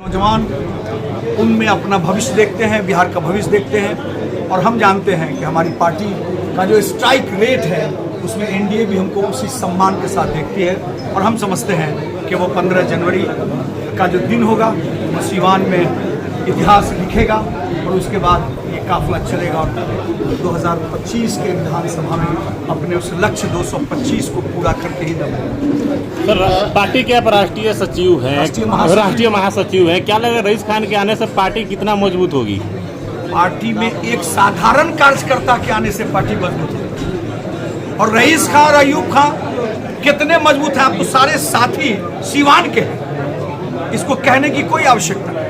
नौजवान उनमें अपना भविष्य देखते हैं, बिहार का भविष्य देखते हैं और हम जानते हैं कि हमारी पार्टी का जो स्ट्राइक रेट है उसमें एनडीए भी हमको उसी सम्मान के साथ देखती है और हम समझते हैं कि वो 15 जनवरी का जो दिन होगा वो सीवान में इतिहास लिखेगा और उसके बाद ये काफिला चलेगा और 2025 के विधानसभा में अपने उस लक्ष्य 225 को पूरा करके ही दम। सर, पार्टी के आप राष्ट्रीय सचिव हैं, राष्ट्रीय महासचिव हैं, क्या लगेगा रईस खान के आने से पार्टी कितना मजबूत होगी? पार्टी में एक साधारण कार्यकर्ता के आने से पार्टी मजबूत होगी और रईस खान और अयूब खान कितने मजबूत हैं आप तो सारे साथी सीवान के हैं, इसको कहने की कोई आवश्यकता नहीं।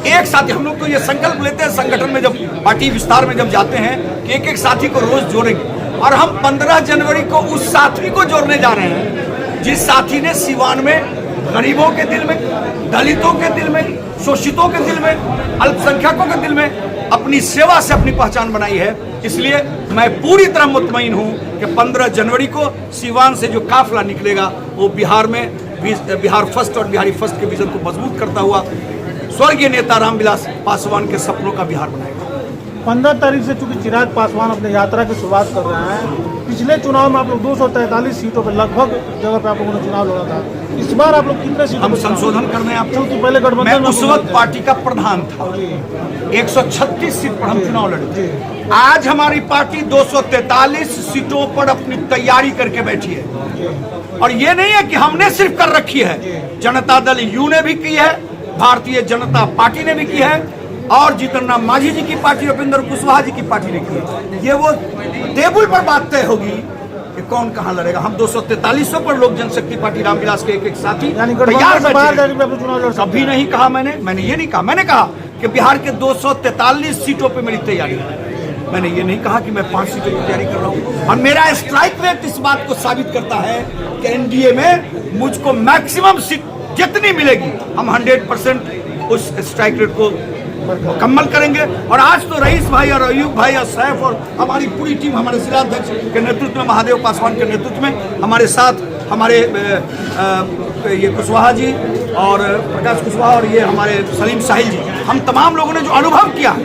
एक साथी हम लोग तो ये संकल्प लेते हैं संगठन में जब पार्टी विस्तार में जब जाते हैं कि एक एक साथी को रोज जोड़ेंगे और हम 15 जनवरी को उस साथी को जोड़ने जा रहे हैं जिस साथी ने सीवान में गरीबों के दिल में, दलितों के दिल में, शोषितों के दिल में, अल्पसंख्यकों के दिल में अपनी सेवा से अपनी पहचान बनाई है। इसलिए मैं पूरी तरह मुतमईन हूँ कि 15 जनवरी को सीवान से जो काफिला निकलेगा वो बिहार में बिहार फर्स्ट और बिहारी फर्स्ट के विजन को मजबूत करता हुआ स्वर्गीय नेता रामविलास पासवान के सपनों का बिहार बनाएगा। 15 तारीख से चूंकि चिराग पासवान अपने यात्रा की शुरुआत कर रहे हैं, पिछले चुनाव में आप लोग 243 सीटों पर लगभग जगह पे आप लोगों ने चुनाव लड़ा था। इस बार आप लोग कितने सीटों हम संशोधन करने आप क्योंकि पहले गठबंधन मैं उस वक्त पार्टी का प्रधान था, 136 सीट पर हम चुनाव लड़े। आज हमारी पार्टी 243 सीटों पर अपनी तैयारी करके बैठी है और ये नहीं है कि हमने सिर्फ कर रखी है, जनता दल यू ने भी की है, भारतीय जनता पार्टी ने भी की है और जीतन राम मांझी जी की पार्टी, उपेंद्र कुशवाहा जी की पार्टी ने की है। ये वो टेबल पर बात तय होगी कि कौन कहां लड़ेगा। हम 243 पर लोक जनशक्ति पार्टी रामविलास के एक साथी तैयार बैठे। कभी नहीं कहा मैंने ये नहीं कहा, मैंने कहा कि बिहार के 243 सीटों पर मेरी तैयारी है। मैंने ये नहीं कहा कि मैं 5 सीटों की तैयारी कर रहा हूँ और मेरा स्ट्राइक रेट इस बात को साबित करता है कि एनडीए में मुझको मैक्सिमम सीट जितनी मिलेगी हम 100% उस स्ट्राइक रेट को मुकम्मल करेंगे। और आज तो रईस भाई और अयूब भाई और सैफ और हमारी पूरी टीम हमारे जिलाध्यक्ष के नेतृत्व में, महादेव पासवान के नेतृत्व में हमारे साथ हमारे ये कुशवाहा जी और प्रकाश कुशवाहा और ये हमारे सलीम साहिल जी, हम तमाम लोगों ने जो अनुभव किया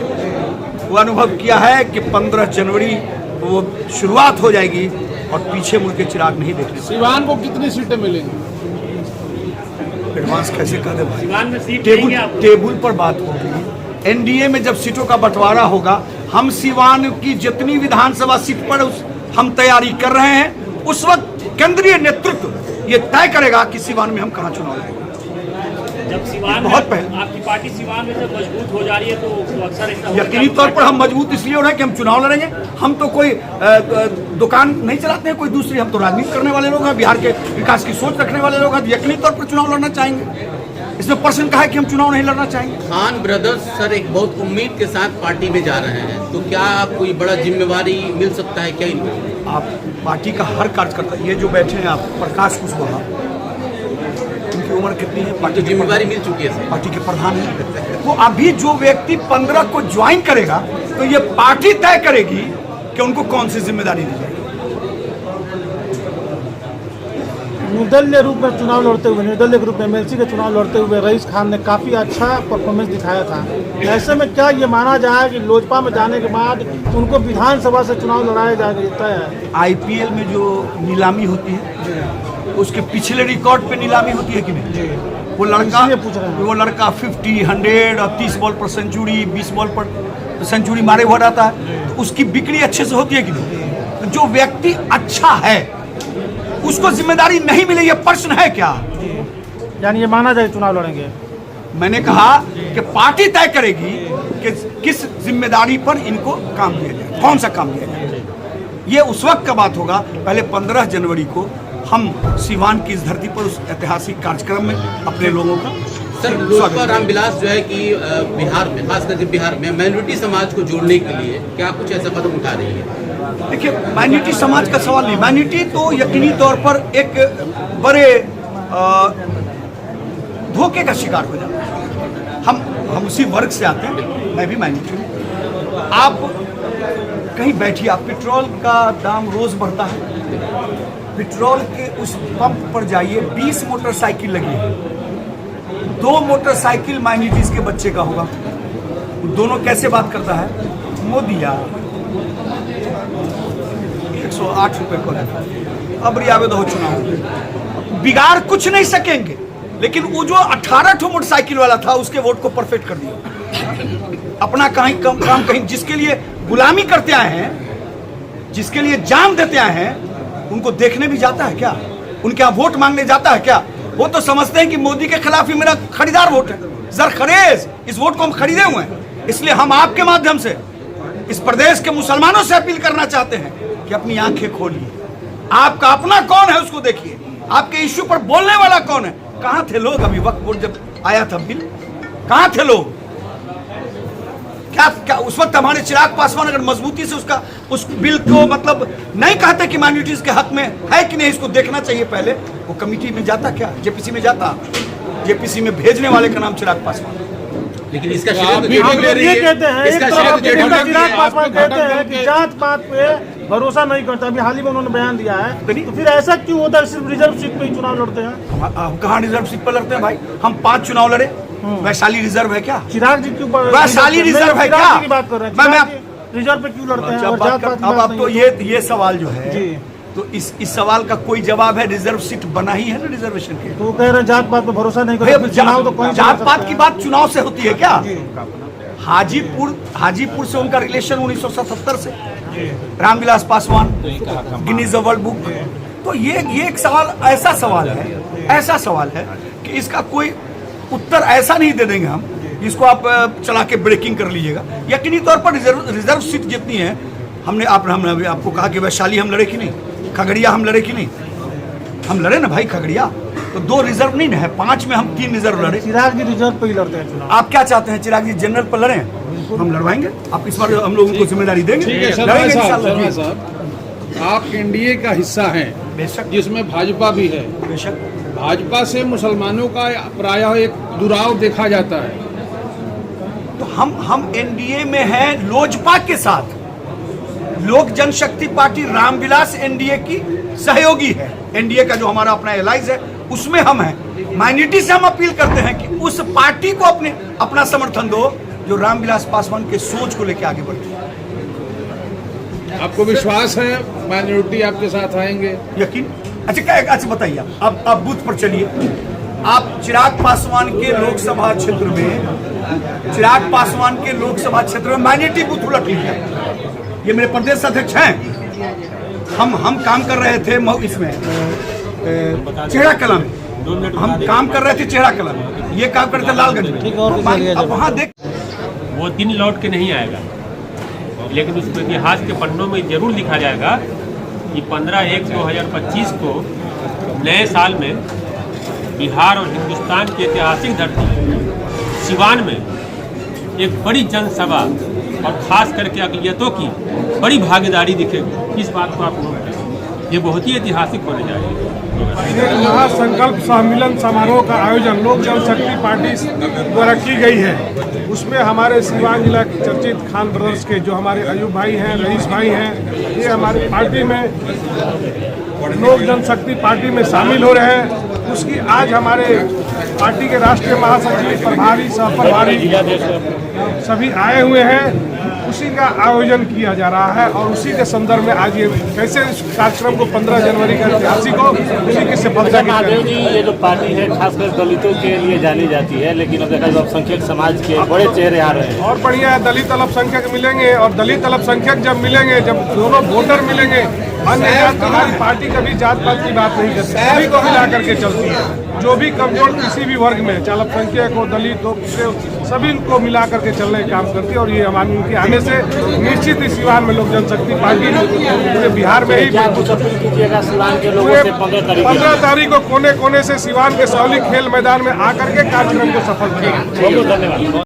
वो अनुभव किया है कि 15 जनवरी वो शुरुआत हो जाएगी और पीछे मुड़ के चिराग नहीं देखने। सीवान को कितनी सीटें मिलेंगी? एडवांस कैसे कर दे? टेबल पर बात होगी। एनडीए में जब सीटों का बंटवारा होगा, हम सीवान की जितनी विधानसभा सीट पर हम तैयारी कर रहे हैं उस वक्त केंद्रीय नेतृत्व ये तय करेगा कि सीवान में हम कहां चुनाव लड़ेंगे। जब सीवान बहुत पहले आपकी पार्टी सीवान में जब मजबूत हो जा रही है तो अक्सर यकीनी तौर पर हम मजबूत इसलिए हो रहे हैं कि हम चुनाव लड़ेंगे। हम तो कोई दुकान नहीं चलाते हैं कोई दूसरी, हम तो राजनीति करने वाले लोग हैं, बिहार के विकास की सोच रखने वाले लोग हैं, यकीनी तौर पर चुनाव लड़ना चाहेंगे। इसमें प्रश्न कहा है कि हम चुनाव नहीं लड़ना चाहेंगे। खान ब्रदर्स सर एक बहुत उम्मीद के साथ पार्टी में जा रहे हैं, तो क्या कोई बड़ा जिम्मेवारी मिल सकता है क्या इनको? आप पार्टी का हर कार्यकर्ता, ये जो बैठे हैं आप प्रकाश कुशवाहा, उनकी उम्र कितनी है? पार्टी जिम्मेवारी मिल चुकी है, पार्टी के प्रधान है। वो अभी जो व्यक्ति 15 को ज्वाइन करेगा तो ये पार्टी तय करेगी कि उनको कौन सी जिम्मेदारी दी जाएगी। निर्दलीय रूप में चुनाव लड़ते हुए, निर्दलीय के रूप में एमएलसी के चुनाव लड़ते हुए रईस खान ने काफी अच्छा परफॉर्मेंस दिखाया था। ऐसे में क्या ये माना जाए कि लोजपा में जाने के बाद उनको विधानसभा से चुनाव लड़ाया जाता है? आईपीएल में जो नीलामी होती है उसके पिछले रिकॉर्ड पे नीलामी होती है कि नहीं? वो लड़का 50, 100 और 30 बॉल पर सेंचुरी, 20 बॉल पर सेंचुरी मारे हुआ रहता है, तो उसकी बिक्री अच्छे से होती है कि नहीं? तो जो व्यक्ति अच्छा है उसको जिम्मेदारी नहीं मिले, ये प्रश्न है क्या? यानी ये माना जाए चुनाव लड़ेंगे? मैंने कहा कि पार्टी तय करेगी कि किस जिम्मेदारी पर इनको काम दिया जाए, कौन सा काम दिया जाए। ये उस वक्त का बात होगा। पहले 15 जनवरी को हम सीवान की इस धरती पर उस ऐतिहासिक कार्यक्रम में अपने लोगों का सर लोजपा रामविलास जो है कि बिहार में, खासकर बिहार में माइनॉरिटी समाज को जोड़ने के लिए क्या कुछ ऐसा कदम उठा रही है? देखिए, माइनॉरिटी समाज का सवाल नहीं, माइनॉरिटी तो यकीनी तौर पर एक बड़े धोखे का शिकार हो जाता है। हम उसी वर्ग से आते हैं, मैं भी माइनॉरिटी हूँ। आप कहीं बैठिए, आप पेट्रोल का दाम रोज बढ़ता है, पेट्रोल के उस पंप पर जाइए, 20 मोटरसाइकिल लगी है, 2 मोटरसाइकिल माइनॉरिटीज के बच्चे का होगा, दोनों कैसे बात करता है? मोदी यार 108 रुपए को लगा, अब रियावत हो चुनाव, बिगाड़ कुछ नहीं सकेंगे। लेकिन वो जो 18 ठो मोटरसाइकिल वाला था उसके वोट को परफेक्ट कर दिया। अपना कहीं काम कहीं, जिसके लिए गुलामी करते आए हैं, जिसके लिए जान देते आए हैं, उनको देखने भी जाता है क्या? उनके यहाँ वोट मांगने जाता है क्या? वो तो समझते हैं कि मोदी के खिलाफ ही मेरा खरीदार वोट है, जरखरेज इस वोट को हम खरीदे हुए हैं। इसलिए हम आपके माध्यम से इस प्रदेश के मुसलमानों से अपील करना चाहते हैं कि अपनी आंखें खोलिए, आपका अपना कौन है उसको देखिए, आपके इश्यू पर बोलने वाला कौन है। कहां थे लोग अभी वक्त बोर्ड जब आया था बिल, कहां थे लोग? क्या उस वक्त हमारे चिराग पासवान अगर मजबूती से उस बिल को मतलब नहीं कहते कि माइनॉरिटीज के हक में है कि नहीं, इसको देखना चाहिए पहले, वो कमेटी में जाता, क्या जेपीसी में जाता? जेपीसी में भेजने वाले का नाम चिराग पासवान। लेकिन इसका ये कहते हैं, एक तरफ चिराग पासवान कहते हैं कि जात पात पे भरोसा नहीं करता, अभी हाल ही में उन्होंने बयान दिया है, तो फिर ऐसा क्यों होता है सिर्फ रिजर्व सीट पे ही चुनाव लड़ते हैं? हम कहाँ रिजर्व सीट पर लड़ते हैं भाई? हम 5 चुनाव लड़े, वैशाली रिजर्व है क्या? चिराग जी क्यों वैशाली रिजर्व है क्या? की बात कर रहे हैं, रिजर्व पे क्यों लड़ते हैं? अब तो ये सवाल जो है, तो इस सवाल का कोई जवाब है? रिजर्व सीट बना ही है ना रिजर्वेशन के, तो कह रहे हैं जात पात पे भरोसा नहीं करते, चुनाव तो कोई जात पात की बात चुनाव से होती है क्या? हाजीपुर से उनका रिलेशन 1977 से, Ramvilas Paswan Guinness world book. तो ये एक सवाल ऐसा सवाल है कि इसका कोई उत्तर ऐसा नहीं दे देंगे हम, इसको आप चला के ब्रेकिंग कर लीजिएगा। यकीनी तौर पर रिजर्व सीट जितनी है, हमने आपको कहा कि वैशाली हम लड़े कि नहीं, खगड़िया हम लड़े कि नहीं? हम लड़े ना भाई खगड़िया, तो 2 रिजर्व नहीं है, 5 में हम 3 रिजर्व लड़े। चिराग जी रिजर्व पे ही लड़ते हैं चुनाव। आप क्या चाहते हैं चिराग जी जनरल पर लड़े? हम लड़वाएंगे, आप इस बार हम लोग उनको जिम्मेदारी देंगे, लड़ेंगे इंशाल्लाह। साहब आप एनडीए का हिस्सा हैं, बेशक, जिसमें भाजपा भी है। बेशक भाजपा से मुसलमानों का प्रायः एक दुराव देखा जाता है, तो हम एनडीए में हैं लोजपा के साथ। लोक जनशक्ति पार्टी रामविलास एनडीए की सहयोगी है, एनडीए का जो हमारा अपना एलाइज है उसमें हम हैं। माइनॉरिटी से हम अपील करते हैं कि उस पार्टी को अपना समर्थन दो जो रामविलास पासवान के सोच को लेकर आगे बढ़ती है। आपको विश्वास है माइनॉरिटी आपके साथ आएंगे? यकीन। अच्छा बताइए, अब बूथ पर चलिए। आप चिराग पासवान के लोकसभा क्षेत्र में माइनॉरिटी बूथ उलट लीजिए। ये मेरे प्रदेश अध्यक्ष हैं, हम काम कर रहे थे इसमें चेहरा कला में, हम काम कर रहे थे चेहरा कला में, ये काम कर रहे थे लालगंज में। अब वहाँ देख, वो दिन लौट के नहीं आएगा, लेकिन उसको इतिहास के पन्नों में जरूर लिखा जाएगा कि 15/1/2025 को नए साल में बिहार और हिंदुस्तान की ऐतिहासिक धरती सिवान में एक बड़ी जनसभा और खास करके अक़लियतों की बड़ी भागीदारी दिखेगी। इस बात को आप नोट करें, ये बहुत ही ऐतिहासिक होने जा रही है। एक महासंकल्प सम्मेलन समारोह का आयोजन लोक जनशक्ति पार्टी द्वारा की गई है। उसमें हमारे सिवान जिला के चर्चित खान ब्रदर्स के जो हमारे अयूब भाई हैं, रईस भाई हैं, ये हमारी पार्टी में लोक जनशक्ति पार्टी में शामिल हो रहे हैं। उसकी आज हमारे पार्टी के राष्ट्रीय महासचिव, प्रभारी, सह प्रभारी सभी आए हुए हैं। उसी का आयोजन किया जा रहा है और उसी के संदर्भ में आज ये कैसे इस कार्यक्रम को 15 जनवरी का ऐतिहासिक हो, उसी की सफलता की महादेव जी, ये जो पार्टी है खासकर दलितों के लिए जानी जाती है, लेकिन अब देखा जाए अल्पसंख्यक समाज के बड़े चेहरे आ रहे हैं। और बढ़िया है, दलित अल्पसंख्यक मिलेंगे और दलित अल्पसंख्यक जब मिलेंगे, जब दोनों वोटर मिलेंगे, अन्य जात हमारी पार्टी कभी जात पात की बात नहीं करती, सभी को मिला करके चलती है। जो भी कमजोर किसी भी वर्ग में, चाहे अल्पसंख्यक हो, दलित हो, सभी को मिला करके चलने का काम करती है। और ये हमारे उनके आने से निश्चित ही सिवान में लोक जनशक्ति पार्टी पूरे बिहार में ही कीजिएगा सिवान के लोगों से 15 तारीख को कोने कोने से सिवान के सौली खेल मैदान में आकर के कार्यक्रम को सफल करेंगे। धन्यवाद।